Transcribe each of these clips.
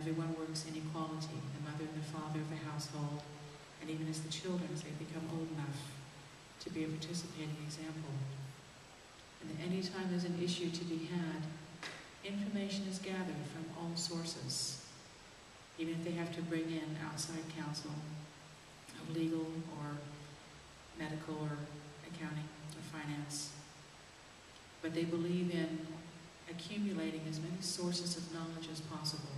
Everyone works in equality, the mother and the father of the household, and even as the children, as they become old enough to be a participating example. And any time there's an issue to be had, information is gathered from all sources, even if they have to bring in outside counsel of legal or medical or accounting or finance. But they believe in accumulating as many sources of knowledge as possible.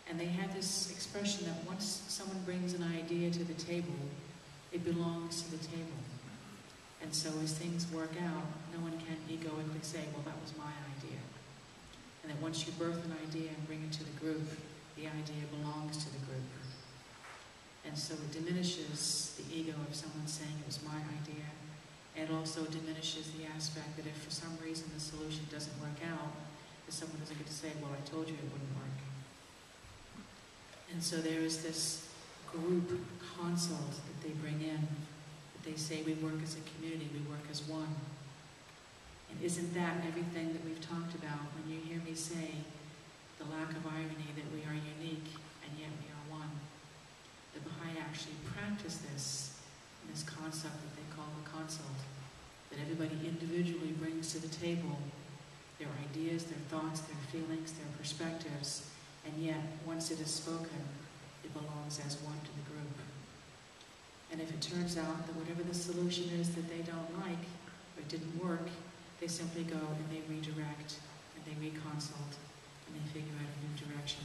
And they have this expression that once someone brings an idea to the table, it belongs to the table. And so as things work out, no one can egoically say, well, that was my idea. And that once you birth an idea and bring it to the group, the idea belongs to the group. And so it diminishes the ego of someone saying it was my idea. And it also diminishes the aspect that if for some reason the solution doesn't work out, that someone doesn't get to say, well, I told you it wouldn't work. And so there is this group consult that they bring in, that they say we work as a community, we work as one. And isn't that everything that we've talked about when you hear me say the lack of irony that we are unique and yet we are one? The Baha'i actually practice this in this concept that they call the consult, that everybody individually brings to the table their ideas, their thoughts, their feelings, their perspectives, and yet once it is spoken, it belongs as one to the group. And if it turns out that whatever the solution is that they don't like, or it didn't work, they simply go and they redirect, and they reconsult, and they figure out a new direction.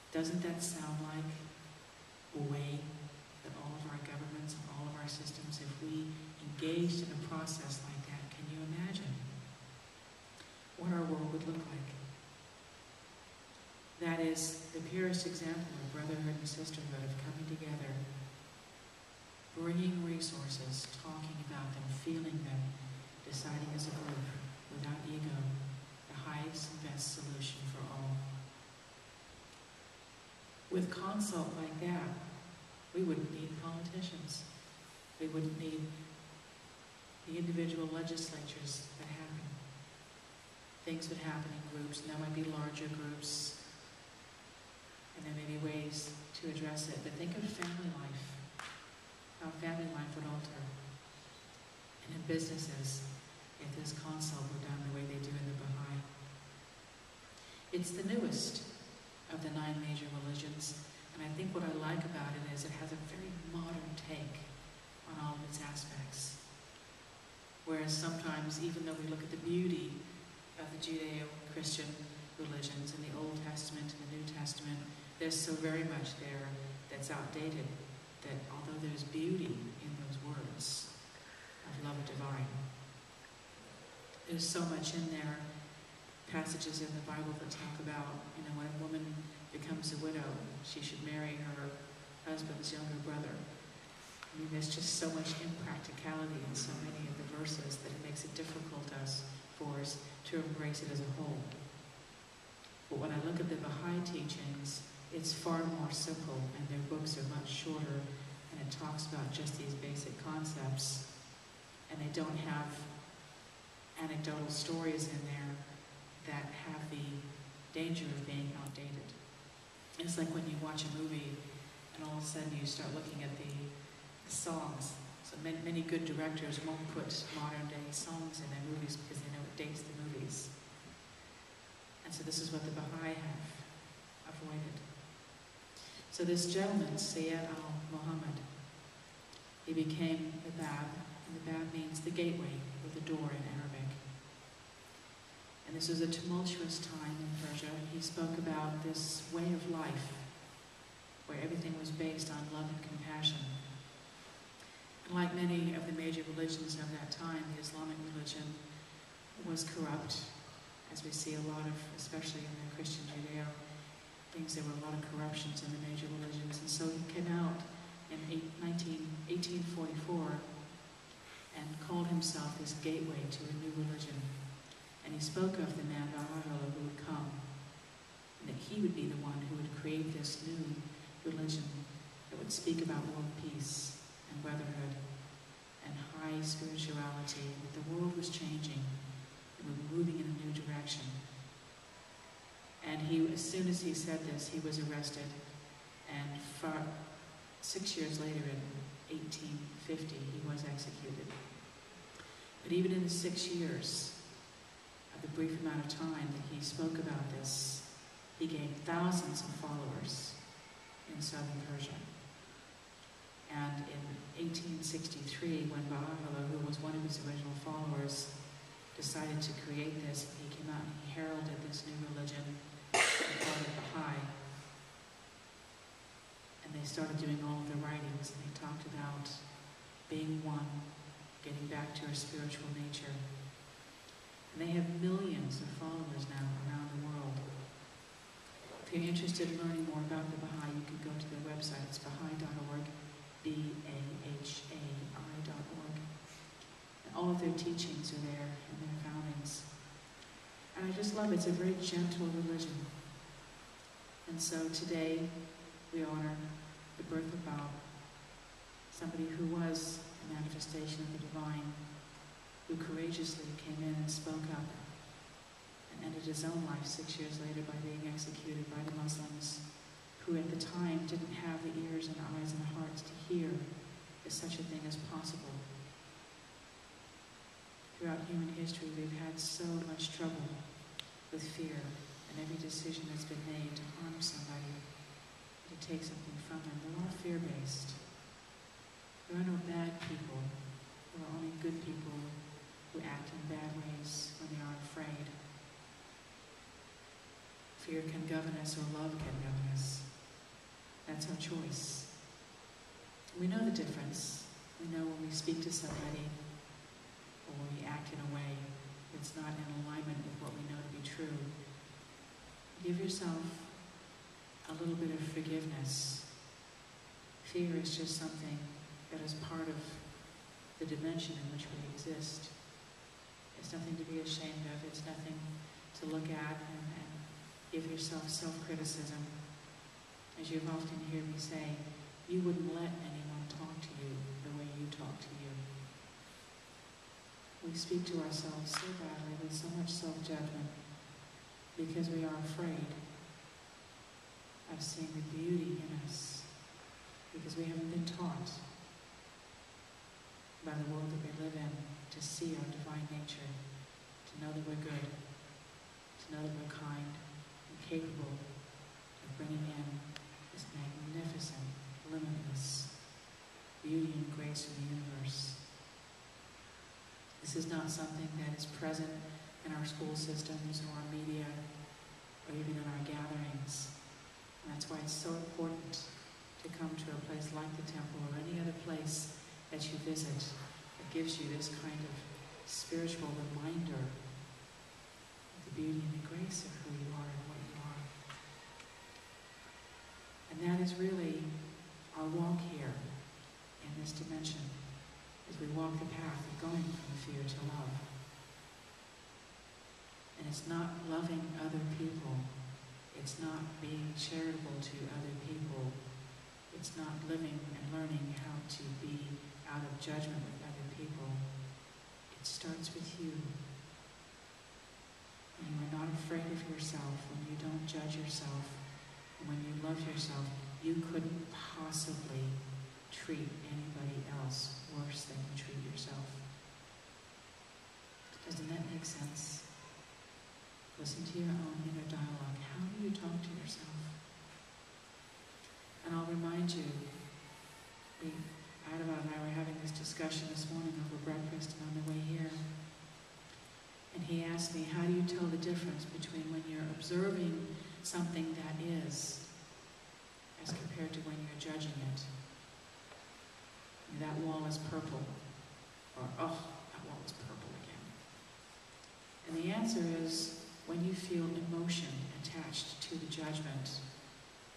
Doesn't that sound like a way that all of our governments and all of our systems, if we engaged in a process like that, can you imagine what our world would look like? That is the purest example of brotherhood and sisterhood, of coming together, bringing resources, talking about them, feeling them, deciding as a group, without ego, the highest and best solution for all. With consult like that, we wouldn't need politicians. We wouldn't need the individual legislatures that happen. Things would happen in groups, and there might be larger groups, and there may be ways to address it. But think of family life, how family life would alter. And in businesses, if this consult were done the way they do in the Bahai. It's the newest of the 9 major religions, and I think what I like about it is it has a very modern take on all of its aspects. Whereas sometimes, even though we look at the beauty of the Judeo-Christian religions in the Old Testament and the New Testament, there's so very much there that's outdated, that although there's beauty in those words of love divine, there's so much in there, passages in the Bible that talk about, when a woman becomes a widow, she should marry her husband's younger brother. I mean, there's just so much impracticality in so many of the verses that it makes it difficult for us to embrace it as a whole. But when I look at the Baha'i teachings, it's far more simple, and their books are much shorter, and it talks about just these basic concepts, and they don't have anecdotal stories in there that have the danger of being outdated. It's like when you watch a movie, and all of a sudden you start looking at the songs. So many good directors won't put modern day songs in their movies because they know it dates the movies. And so this is what the Baha'i have avoided. So this gentleman, Sayyid al-Muhammad, he became the Bab, and the Bab means the gateway, or the door in Arabic. And this was a tumultuous time in Persia. He spoke about this way of life, where everything was based on love and compassion. And like many of the major religions of that time, the Islamic religion was corrupt, as we see a lot of, especially in the Christian Judeo things, there were a lot of corruptions in the major religions. And so he came out in 1844 and called himself this gateway to a new religion. And he spoke of the man Baha'u who would come, and that he would be the one who would create this new religion that would speak about world peace and brotherhood and high spirituality, that the world was changing and we were moving in a new direction. And as soon as he said this, he was arrested. And 6 years later, in 1850, he was executed. But even in the 6 years, of the brief amount of time that he spoke about this, he gained thousands of followers in southern Persia. And in 1863, when Baha'u'llah, who was one of his original followers, decided to create this, he came out and he heralded this new religion called it Bahai. And they started doing all of the writings, and they talked about being one, getting back to our spiritual nature. And they have millions of followers now around the world. If you're interested in learning more about the Bahai, you can go to their website. It's bahai.org, bahai.org. And all of their teachings are there and their foundings. And I just love it. It's a very gentle religion. And so today we honor the birth of Baha'u, somebody who was a manifestation of the divine, who courageously came in and spoke up and ended his own life 6 years later by being executed by the Muslims, who at the time didn't have the ears and eyes and hearts to hear that such a thing is possible. Throughout human history, we've had so much trouble with fear, and every decision that's been made to harm somebody, to take something from them, they're all fear-based. There are no bad people. There are only good people who act in bad ways when they are afraid. Fear can govern us, or love can govern us. That's our choice. We know the difference. We know when we speak to somebody, or when we act in a way that's not in alignment with what we know to be true. Give yourself a little bit of forgiveness. Fear is just something that is part of the dimension in which we exist. It's nothing to be ashamed of. It's nothing to look at and give yourself self-criticism. As you've often heard me say, you wouldn't let anyone talk to you the way you talk to you. We speak to ourselves so badly with so much self-judgment because we are afraid of seeing the beauty in us, because we haven't been taught by the world that we live in to see our divine nature, to know that we're good, to know that we're kind and capable of bringing in this magnificent, limitless beauty and grace in the universe. This is not something that is present in our school systems or our media or even in our gatherings. And that's why it's so important to come to a place like the temple or any other place that you visit that gives you this kind of spiritual reminder of the beauty and the grace of who you are and what you are. And that is really our walk here in this dimension, as we walk the path of going from fear to love. And it's not loving other people. It's not being charitable to other people. It's not living and learning how to be out of judgment with other people. It starts with you. When you are not afraid of yourself, when you don't judge yourself, and when you love yourself, you couldn't possibly treat anybody else worse than you treat yourself. Doesn't that make sense? Listen to your own inner dialogue. How do you talk to yourself? And I'll remind you, Adam and I were having this discussion this morning over breakfast and on the way here. And he asked me, how do you tell the difference between when you're observing something that is as compared to when you're judging it? That wall is purple. Or, oh, that wall is purple again. And the answer is, when you feel emotion attached to the judgment,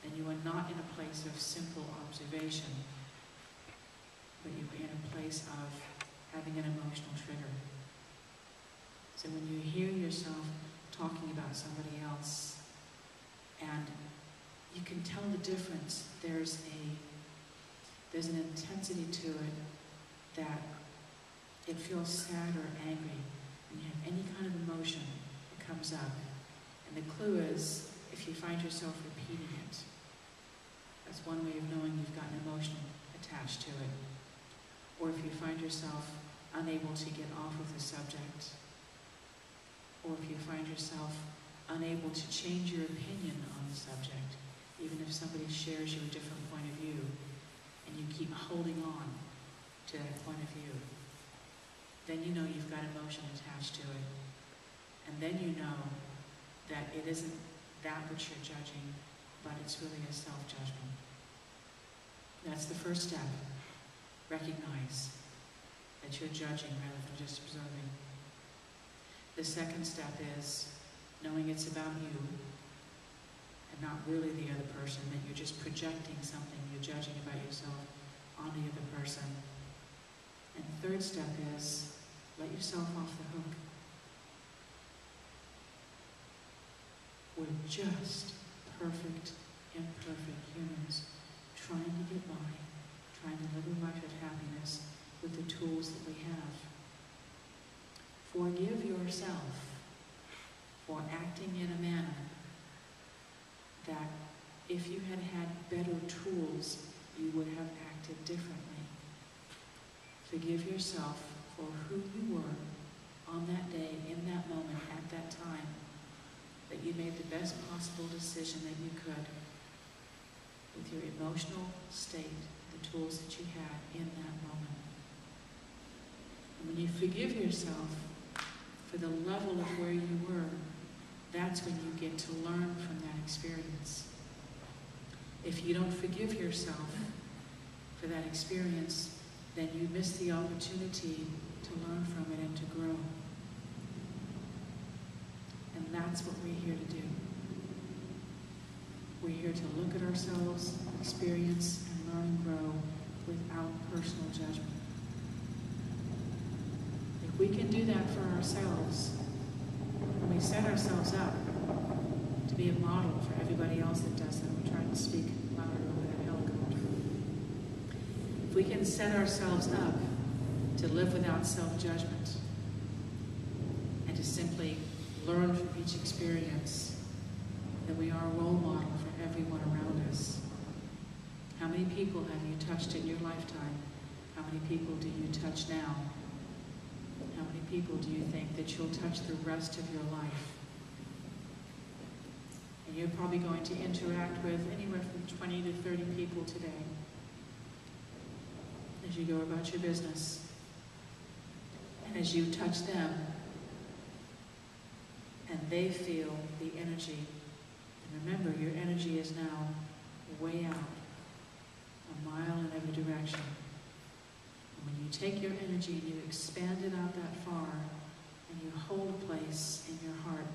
then you are not in a place of simple observation, but you are in a place of having an emotional trigger. So when you hear yourself talking about somebody else, and you can tell the difference, there's an intensity to it that it feels sad or angry. When you have any kind of emotion, it comes up. And the clue is, if if you find yourself repeating it, that's one way of knowing you've got an emotion attached to it. Or if you find yourself unable to get off of the subject, or if you find yourself unable to change your opinion on the subject, even if somebody shares you a different point of view, and you keep holding on to that point of view, then you know you've got emotion attached to it. And then you know that it isn't that which you're judging, but it's really a self-judgment. That's the first step. Recognize that you're judging rather than just observing. The second step is knowing it's about you and not really the other person, that you're just projecting something you're judging about yourself on the other person. And the third step is let yourself off the hook. We're just perfect, imperfect humans trying to get by, trying to live a life of happiness with the tools that we have. Forgive yourself for acting in a manner that if you had had better tools, you would have acted differently. Forgive yourself for who you were on that day, in that moment, at that time, that you made the best possible decision that you could with your emotional state, the tools that you had in that moment. And when you forgive yourself for the level of where you were, that's when you get to learn from that experience. If you don't forgive yourself for that experience, then you miss the opportunity to learn from it and to grow. And that's what we're here to do. We're here to look at ourselves, experience, and learn and grow without personal judgment. If we can do that for ourselves, when we set ourselves up to be a model for everybody else that does that, we're trying to speak louder over that helicopter. If we can set ourselves up to live without self-judgment and to simply learn from each experience, then we are a role model for everyone around us. How many people have you touched in your lifetime? How many people do you touch now? How many people do you think that you'll touch the rest of your life? And you're probably going to interact with anywhere from 20 to 30 people today as you go about your business. And as you touch them, and they feel the energy. And remember, your energy is now way out, a mile in every direction. And when you take your energy and you expand it out that far, and you hold a place in your heart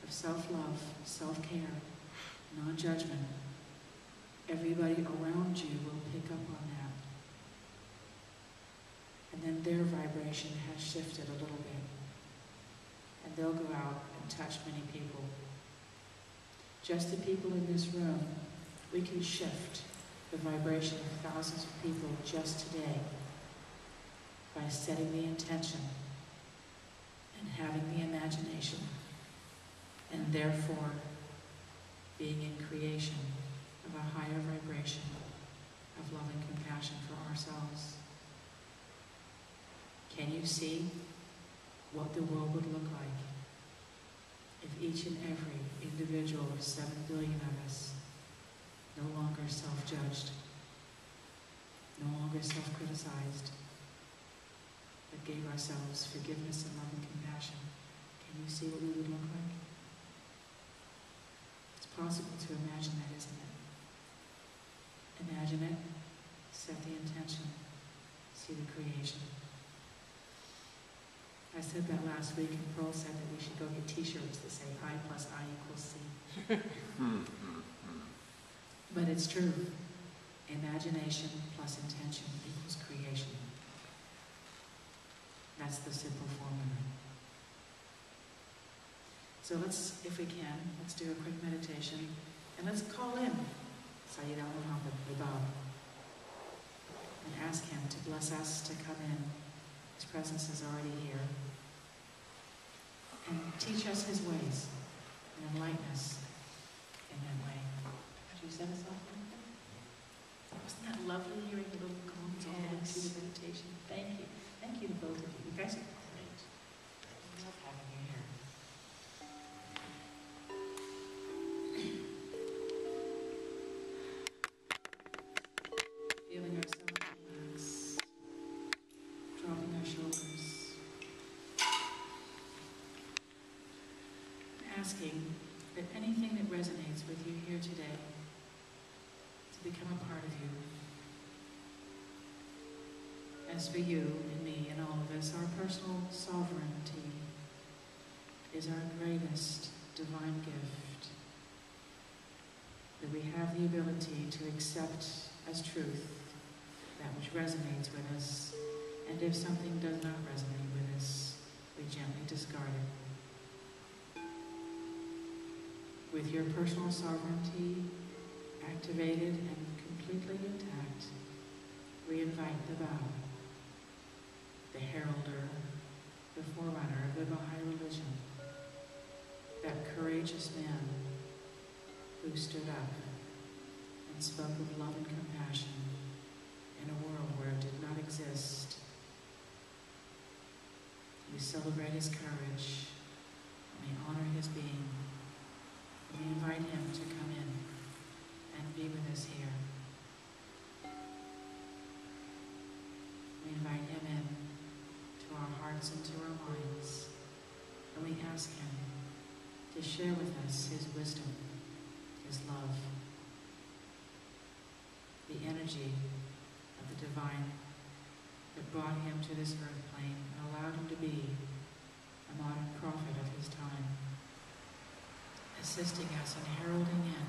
of self-love, self-care, non-judgment, everybody around you will pick up on that. And then their vibration has shifted a little bit. And they'll go out and touch many people. Just the people in this room, we can shift the vibration of thousands of people just today by setting the intention and having the imagination, and therefore being in creation of a higher vibration of love and compassion for ourselves. Can you see what the world would look like if each and every individual of 7 billion of us no longer self-judged, no longer self-criticized, but gave ourselves forgiveness and love and compassion? Can you see what we would look like? It's possible to imagine that, isn't it? Imagine it, set the intention, see the creation. I said that last week, and Pearl said that we should go get t-shirts that say I plus I equals C. But it's true. Imagination plus intention equals creation. That's the simple formula. So let's, if we can, let's do a quick meditation, and let's call in Sayyid al-Muhammad, the Bab, and ask him to bless us to come in. His presence is already here. And teach us his ways and enlighten us set us off like that? Wasn't that lovely hearing the little cones all the way through the meditation? Thank you. Thank you to both of you. You guys are great. I love having you here. Feeling ourselves relax, dropping our shoulders. Asking that anything that resonates with you here today to become a part of you. As for you and me and all of us, our personal sovereignty is our greatest divine gift. That we have the ability to accept as truth that which resonates with us, and if something does not resonate with us, we gently discard it. With your personal sovereignty activated and completely intact, we invite the Bahai, the heralder, the forerunner of the Bahai religion, that courageous man who stood up and spoke of love and compassion in a world where it did not exist. We celebrate his courage, and we honor his being. We invite him to come in and be with us here. We invite him in to our hearts and to our minds, and we ask him to share with us his wisdom, his love, the energy of the divine that brought him to this earth plane and allowed him to be a modern prophet of his time, assisting us in heralding in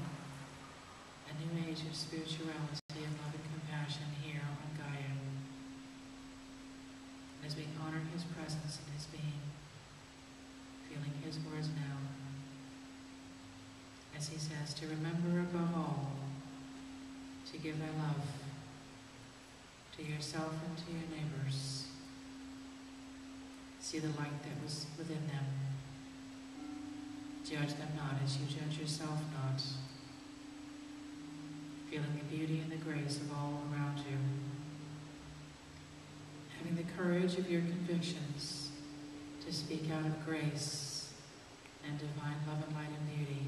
a new age of spirituality and love and compassion here on Gaia. And as we honor his presence and his being, feeling his words now, as he says, to remember above all to give thy love to yourself and to your neighbors. See the light that was within them. Judge them not as you judge yourself not. Feeling the beauty and the grace of all around you. Having the courage of your convictions to speak out of grace and divine love and light and beauty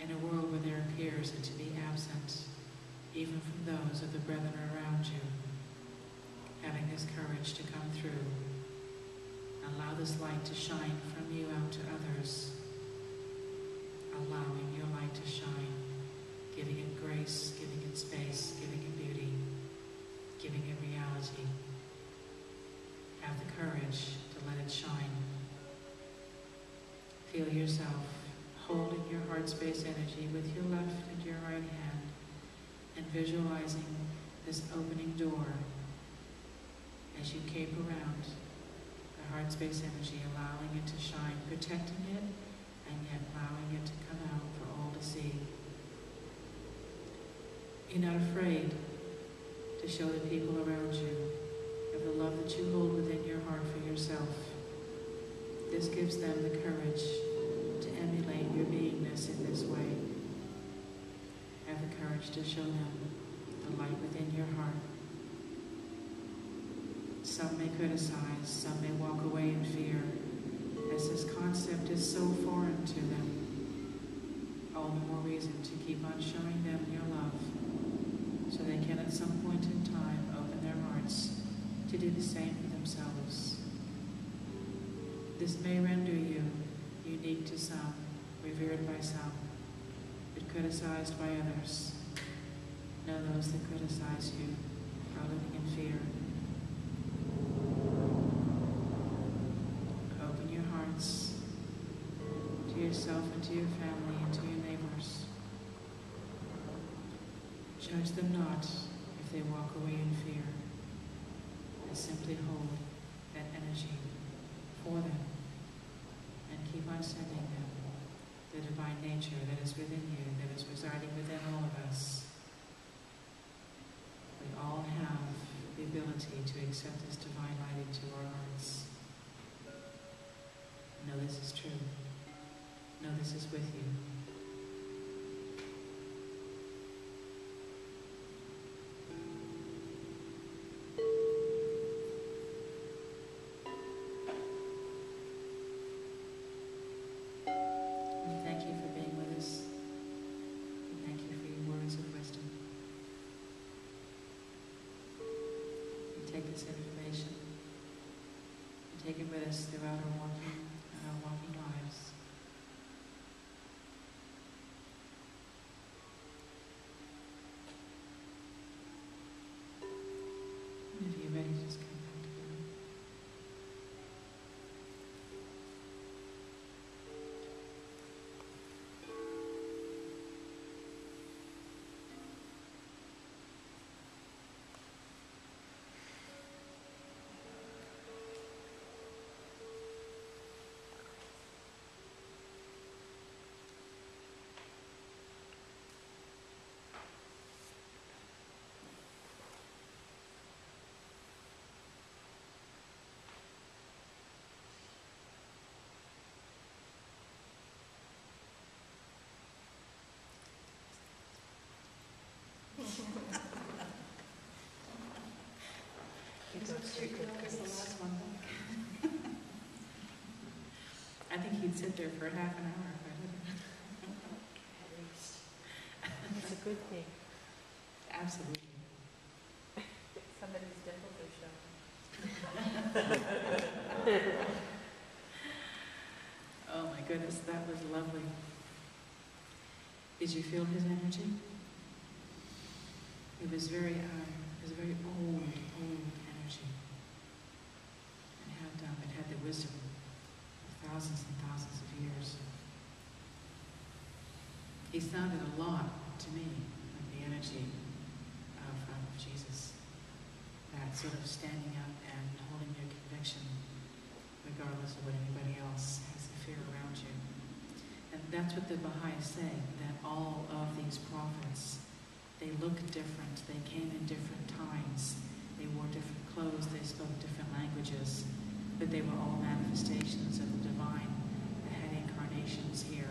in a world where there appears to be absent, even from those of the brethren around you. Having this courage to come through. Allow this light to shine from you out to others. Allowing your light to shine, giving it grace, giving it space, giving it beauty, giving it reality. Have the courage to let it shine. Feel yourself holding your heart space energy with your left and your right hand and visualizing this opening door as you cape around the heart space energy, allowing it to shine, protecting it, and yet allowing it to come out for all to see. Be not afraid to show the people around you of the love that you hold within your heart for yourself. This gives them the courage to emulate your beingness in this way. Have the courage to show them the light within your heart. Some may criticize, some may walk away in fear, as this concept is so foreign to them. All the more reason to keep on showing them your love, so they can at some point in time open their hearts to do the same for themselves. This may render you unique to some, revered by some, but criticized by others. Know those that criticize you are living in fear. Open your hearts to yourself and to your family and to your neighbors. Judge them not if they walk away in fear, and simply hold that energy for them and keep on sending them the divine nature that is within you, that is residing within all of us. We all have the ability to accept this divine light into our hearts. Know this is true. Know this is with you. this information and take it with us throughout our walking lives. And if you're ready, just come back together. I think he'd sit there for half an hour if I didn't. At least. It's a good thing. Absolutely. Somebody's dimples are showing. Oh my goodness, that was lovely. Did you feel his energy? It was very old energy. It had the wisdom of thousands and thousands of years. He sounded a lot to me like the energy of Jesus. That sort of standing up and holding your conviction regardless of what anybody else has to fear around you. And that's what the Bahai say, that all of these prophets, they look different, they came in different times, they wore different clothes, they spoke different languages, but they were all manifestations of the divine that had incarnations here.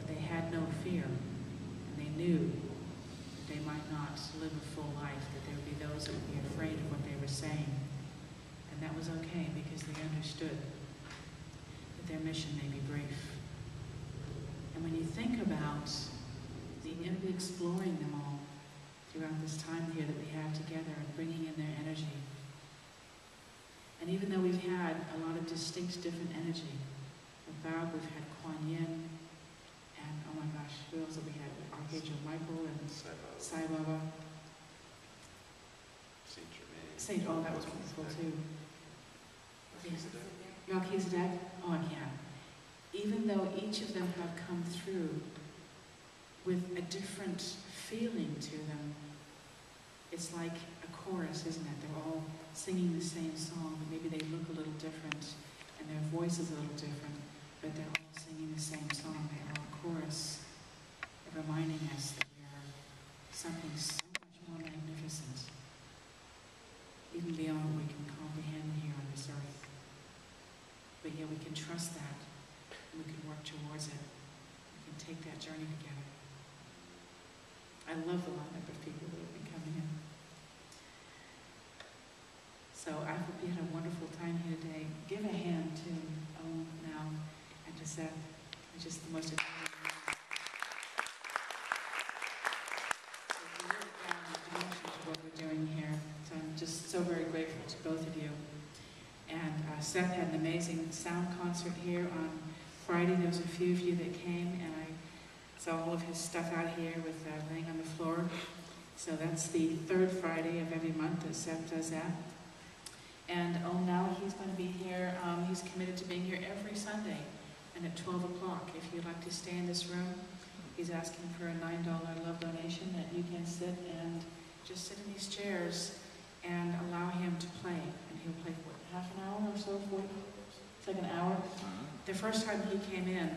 They had no fear, and they knew that they might not live a full life, that there would be those that would be afraid of what they were saying. And that was okay, because they understood that their mission may be brief. And when you think about the exploring them all throughout this time here that we have together and bringing in their energy, and even though we've had a lot of distinct different energy, with Baha'u we've had Kuan Yin, and oh my gosh, who else have we had? Archangel Michael and Sai Baba. Saint, oh, that was wonderful too. Melchizedek? Oh, I can't. Even though each of them have come through with a different feeling to them, it's like a chorus, isn't it? They're all singing the same song, but maybe they look a little different, and their voice is a little different, but they're all singing the same song. They are a chorus of reminding us that we are something so much more magnificent, even beyond what we can comprehend here on this earth. But yeah, we can trust that, and we can work towards it. We can take that journey together. I love the lineup of people that have been coming in. So I hope you had a wonderful time here today. Give a hand to now and to Seth. It's just the most amazing. It's really down the dimension of what we're doing here. So I'm just so very grateful to both of you. And Seth had an amazing sound concert here on Friday. There was a few of you that came, and I saw all of his stuff out here with laying on the floor. So that's the third Friday of every month that Seth does that. And now he's going to be here. He's committed to being here every Sunday, and at 12 o'clock. If you'd like to stay in this room, he's asking for a $9 love donation that you can sit and just sit in these chairs and allow him to play. And he'll play for half an hour or so, 40, it's like an hour. The first time he came in,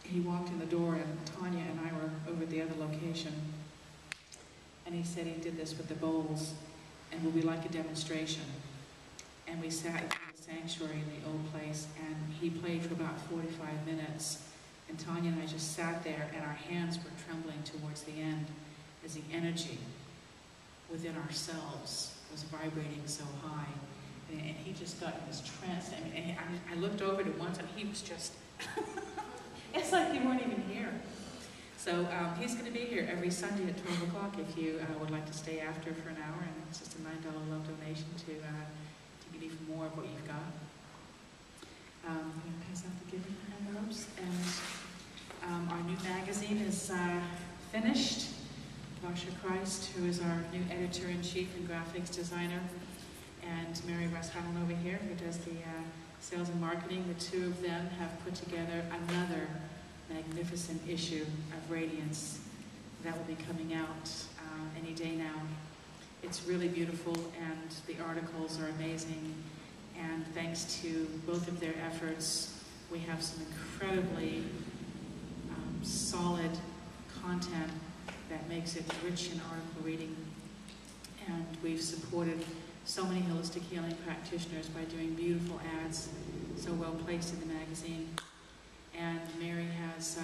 he walked in the door, and Tanya and I were over at the other location, and he said he did this with the bowls, and would we like a demonstration? And we sat in the sanctuary in the old place, and he played for about 45 minutes, and Tanya and I just sat there, and our hands were trembling towards the end as the energy within ourselves was vibrating so high, and he just got in this trance. And I looked over to once, and he was just, it's like he weren't even here. So So he's going to be here every Sunday at 12 o'clock if you would like to stay after for an hour, and it's just a $9 love donation to get even more of what you've got. I'm going to pass out the giving envelopes, and our new magazine is finished. Vasha Christ, who is our new editor-in-chief and graphics designer, and Mary Russ-Huddle over here, who does the sales and marketing. The two of them have put together another magnificent issue of Radiance that will be coming out any day now. It's really beautiful, and the articles are amazing, and thanks to both of their efforts, we have some incredibly solid content that makes it rich in article reading. And we've supported so many holistic healing practitioners by doing beautiful ads, so well placed in the magazine. And Mary has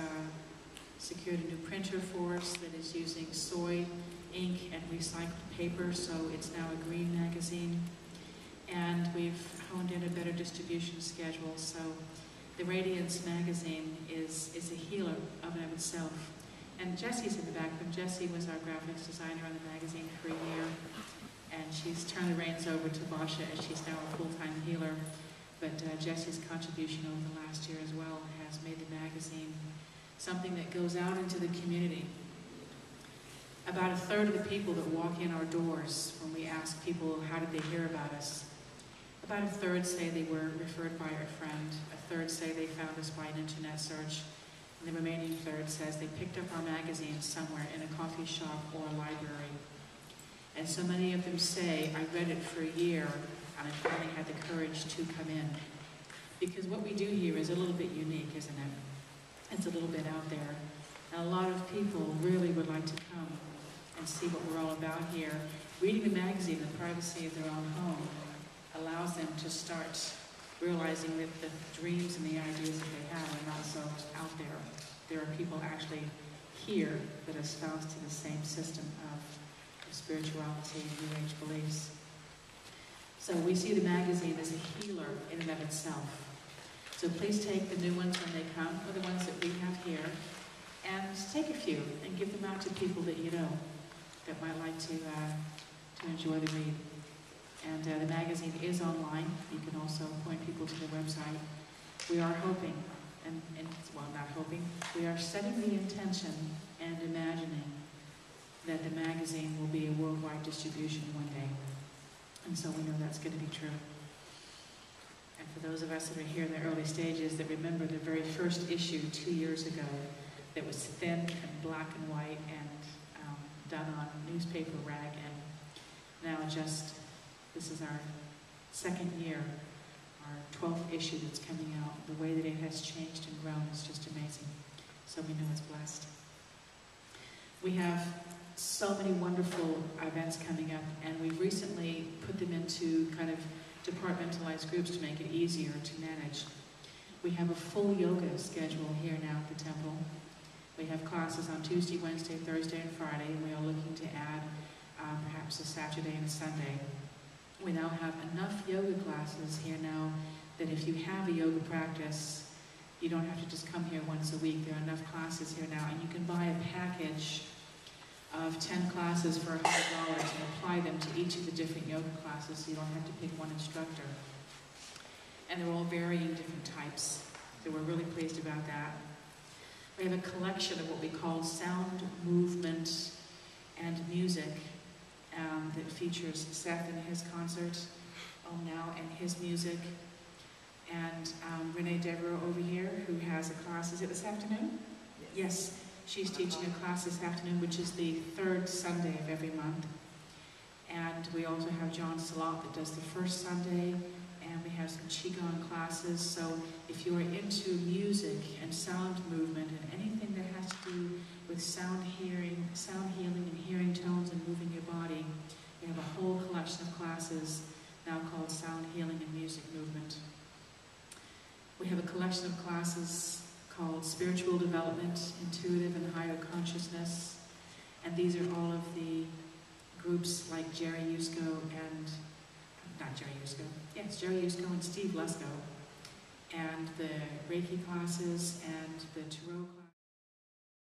secured a new printer for us that is using soy ink and recycled paper, so it's now a green magazine. And we've honed in a better distribution schedule, so the Radiance magazine is a healer of and of itself. And Jessie's in the back, but Jessie was our graphics designer on the magazine for a year, and she's turned the reins over to Basha as she's now a full-time healer. But Jessie's contribution over the last year as well has made the magazine something that goes out into the community. About a third of the people that walk in our doors, when we ask people how did they hear about us, about a third say they were referred by a friend, a third say they found us by an internet search, and the remaining third says they picked up our magazine somewhere in a coffee shop or a library. And so many of them say, I read it for a year, and I finally had the courage to come in. Because what we do here is a little bit unique, isn't it? It's a little bit out there. And a lot of people really would like to come and see what we're all about here. Reading the magazine in the privacy of their own home allows them to start realizing that the dreams and the ideas that they have are not so out there. There are people actually here that espouse to the same system of spirituality and New Age beliefs. So we see the magazine as a healer in and of itself. So please take the new ones when they come, or the ones that we have here, and take a few and give them out to people that you know that might like to enjoy the read. And the magazine is online. You can also point people to the website. We are hoping, well, not hoping, we are setting the intention and imagining that the magazine will be a worldwide distribution one day. And so we know that's going to be true. And for those of us that are here in the early stages that remember the very first issue 2 years ago that was thin and black and white and done on newspaper rag, and now this is our second year, our 12th issue that's coming out. The way that it has changed and grown is just amazing. So we know it's blessed. We have so many wonderful events coming up, and we've recently put them into kind of departmentalized groups to make it easier to manage. We have a full yoga schedule here now at the temple. We have classes on Tuesday, Wednesday, Thursday, and Friday, and we are looking to add perhaps a Saturday and a Sunday. We now have enough yoga classes here now that if you have a yoga practice, you don't have to just come here once a week. There are enough classes here now, and you can buy a package of 10 classes for $100 and apply them to each of the different yoga classes, so you don't have to pick one instructor. And they're all varying different types, so we're really pleased about that. We have a collection of what we call sound, movement, and music that features Seth and his concert, now and his music, and Renee Devereaux over here, who has a class. Is it this afternoon? Yes. She's teaching a class this afternoon, which is the third Sunday of every month. And we also have John Salat that does the first Sunday, and we have some Qigong classes. So if you are into music and sound movement and anything that has to do with sound healing and hearing tones and moving your body, we have a whole collection of classes now called Sound Healing and Music Movement. We have a collection of classes called Spiritual Development, Intuitive and Higher Consciousness. And these are all of the groups like Jerry Yusko and, not Jerry Yusko, yes, Jerry Yusko and Steve Lesko. And the Reiki classes and the Tarot classes.